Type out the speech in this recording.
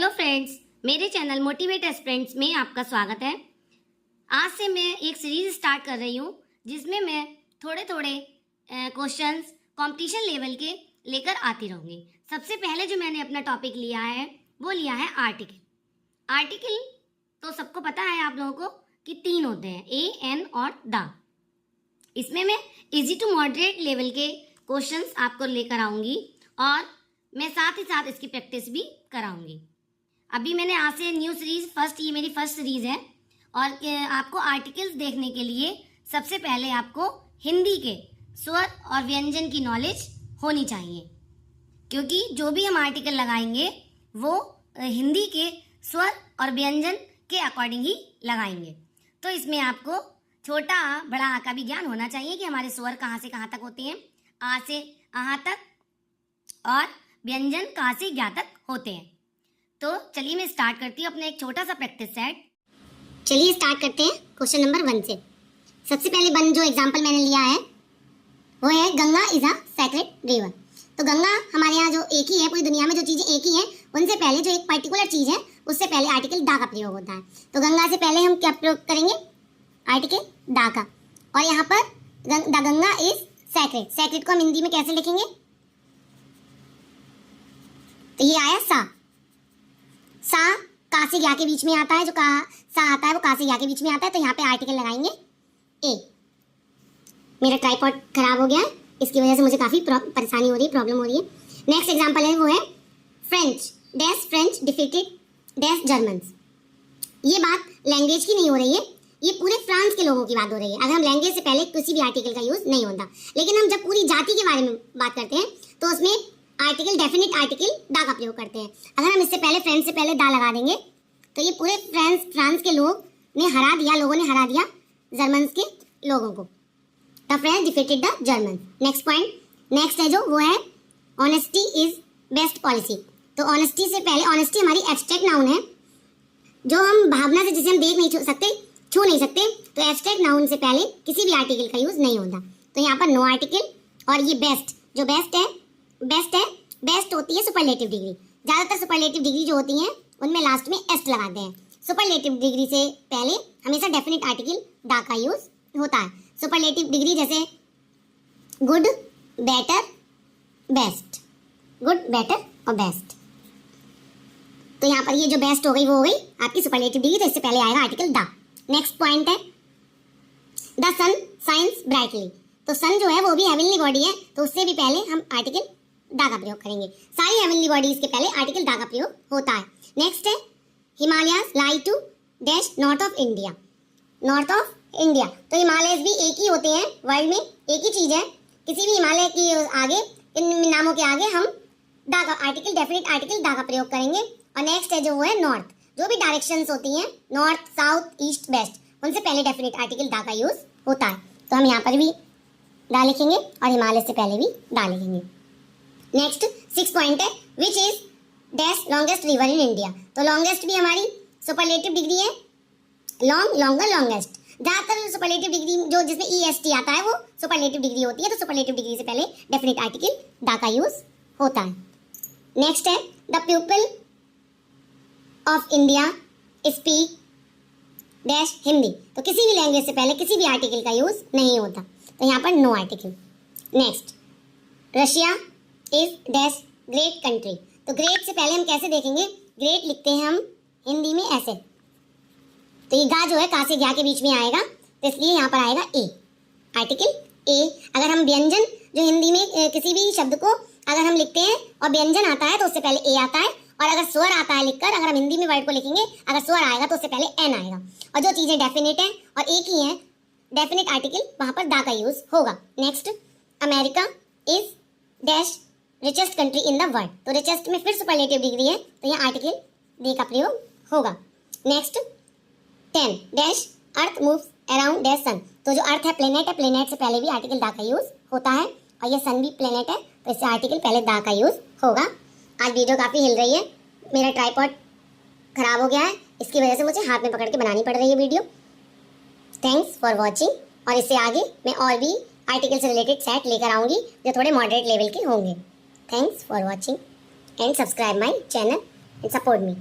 Hello friends, मेरे channel motivate aspirants में आपका स्वागत है। आज से मैं एक सीरीज स्टार्ट कर रही हूँ जिसमें मैं थोड़े थोड़े क्वेश्चंस कंपटीशन लेवल के लेकर आती रहूँगी। सबसे पहले जो मैंने अपना टॉपिक लिया है वो लिया है आर्टिकल। आर्टिकल तो सबको पता है आप लोगों को कि 3 होते हैं, ए, एन और द। इसमें मैं इजी टू मॉडरेट लेवल के क्वेश्चंस आपको लेकर आऊँगी और मैं साथ ही साथ इसकी प्रैक्टिस भी कराऊंगी। अभी मैंने आज से न्यू सीरीज ये मेरी फर्स्ट सीरीज है और आपको आर्टिकल्स देखने के लिए सबसे पहले आपको हिंदी के स्वर और व्यंजन की नॉलेज होनी चाहिए, क्योंकि जो भी हम आर्टिकल लगाएंगे वो हिंदी के स्वर और व्यंजन के अकॉर्डिंग ही लगाएंगे। तो इसमें आपको छोटा बड़ा आ का भी ज्ञान होना चाहिए कि हमारे स्वर कहाँ से कहाँ तक होते हैं, आ से अहाँ तक, और व्यंजन कहाँ से क्या तक होते हैं। तो चलिए मैं स्टार्ट करती हूँ अपना एक छोटा सा प्रैक्टिस सेट। चलिए स्टार्ट करते हैं क्वेश्चन नंबर 1 से। सबसे पहले जो एग्जांपल मैंने लिया है वो है Ganga is a sacred river. तो गंगा हमारे यहाँ जो एक ही है, पूरी दुनिया में जो चीज़ें एक ही हैं उनसे पहले जो एक पर्टिकुलर चीज़ है उससे पहले आर्टिकल दा का प्रयोग होता है। तो गंगा से पहले हम क्या प्रयोग करेंगे? आर्टिकल दा का। और यहाँ पर the Ganga is sacred. Sacred को हम हिंदी में कैसे लिखेंगे? तो ये आया सा। सा का से या के बीच में आता है, जो का सा आता है वो का से या के बीच में आता है। तो यहाँ पे आर्टिकल लगाएंगे ए। मेरा ट्राइपॉड खराब हो गया है, इसकी वजह से मुझे काफ़ी परेशानी हो रही है, प्रॉब्लम हो रही है। नेक्स्ट एग्जांपल है वो है फ्रेंच डिफीटेड डैश जर्मन्स। ये बात लैंग्वेज की नहीं हो रही है, ये पूरे फ्रांस के लोगों की बात हो रही है। अगर हम लैंग्वेज से पहले किसी भी आर्टिकल का यूज़ नहीं होता, लेकिन हम जब पूरी जाति के बारे में बात करते हैं तो उसमें आर्टिकल डेफिनेट आर्टिकल दा का प्रयोग करते हैं। अगर हम इससे पहले फ्रेंच से पहले दा लगा देंगे तो ये पूरे फ्रांस के लोगों ने हरा दिया जर्मन्स के लोगों को। The French defeated the German. Next है जो वो है ऑनेस्टी इज बेस्ट पॉलिसी। तो ऑनेस्टी से पहले, ऑनेस्टी हमारी एब्स्ट्रैक्ट नाउन है, जो हम भावना से जिसे हम देख नहीं छू नहीं सकते, तो एब्स्ट्रैक्ट नाउन से पहले किसी भी आर्टिकल का यूज नहीं होता। तो यहाँ पर नो आर्टिकल। और ये बेस्ट, जो बेस्ट होती है सुपरलेटिव डिग्री। ज़्यादातर सुपरलेटिव डिग्री जो होती हैं उनमें लास्ट में एस्ट लगाते हैं। सुपरलेटिव डिग्री से पहले हमेशा डेफिनेट आर्टिकल दा का यूज होता है। सुपरलेटिव डिग्री जैसे good, better, best. Good, better और बेस्ट। तो यहाँ पर ये जो बेस्ट हो गई वो हो गई आपकी सुपरलेटिव डिग्री, तो इससे पहले आएगा आर्टिकल दा। नेक्स्ट पॉइंट है द सन शाइन्स ब्राइटली। तो सन जो है वो भी हेवनली बॉडी है, तो उससे भी पहले हम आर्टिकल दा का प्रयोग करेंगे। सारी हेवनली बॉडीज के पहले आर्टिकल दा का प्रयोग होता है। नेक्स्ट है Himalayas lie to dash north of India. North of India, तो हिमालयस भी एक ही होते हैं, वर्ल्ड में एक ही चीज़ है। किसी भी हिमालय की आगे, इन नामों के आगे हम दा का आर्टिकल डेफिनेट आर्टिकल दा का प्रयोग करेंगे। और नेक्स्ट है जो वो है नॉर्थ। जो भी डायरेक्शंस होती हैं नॉर्थ, साउथ, ईस्ट, वेस्ट, उनसे पहले डेफिनेट आर्टिकल दा का यूज होता है। तो हम यहाँ पर भी दा लिखेंगे और हिमालय से पहले भी दा लिखेंगे। नेक्स्ट 6 पॉइंट है which is dash longest river in India. तो लॉन्गेस्ट भी हमारी सुपरलेटिव डिग्री है, लॉन्ग, लॉन्गर, लॉन्गेस्ट। ज़्यादातर सुपरलेटिव डिग्री जो जिसमें EST आता है वो सुपरलेटिव डिग्री होती है, तो सुपरलेटिव डिग्री से पहले डेफिनेट आर्टिकल दा का यूज होता है। नेक्स्ट है the people of India speak dash Hindi. तो किसी भी लैंग्वेज से पहले किसी भी आर्टिकल का यूज नहीं होता, तो यहाँ पर no article. Next Russia is dash great country. तो ग्रेट से पहले हम कैसे देखेंगे? ग्रेट लिखते हैं हम हिंदी में ऐसे। तो ये गा जो है का से ज्ञा के बीच में आएगा, तो इसलिए यहाँ पर आएगा ए, आर्टिकल ए। अगर हम व्यंजन जो हिंदी में किसी भी शब्द को अगर हम लिखते हैं और व्यंजन आता है तो उससे पहले ए आता है, और अगर स्वर आता है लिखकर, अगर हम हिंदी में वर्ड को लिखेंगे अगर स्वर आएगा तो उससे पहले एन आएगा। और जो चीज़ें डेफिनेट है और एक ही है, डेफिनेट आर्टिकल, वहाँ पर दा का यूज होगा। Next America is dash richest country in the world. तो रिचेस्ट में फिर सुपरलेटिव डिग्री है, तो यहाँ आर्टिकल दे का प्रयोग होगा। Next 10 dash earth moves around dash sun. तो जो अर्थ है प्लेनेट से पहले भी आर्टिकल दा का यूज होता है, और ये सन भी प्लेनेट है, तो इससे आर्टिकल पहले दा का यूज होगा। आज वीडियो काफ़ी हिल रही है, मेरा ट्राइपॉड खराब हो गया है, इसकी वजह से मुझे हाथ में पकड़ के बनानी पड़ रही है वीडियो। Thanks for watching. और इससे आगे मैं और भी आर्टिकल से रिलेटेड सेट लेकर आऊँगी जो थोड़े मॉडरेट लेवल के होंगे। Thanks for watching and subscribe my channel and support me.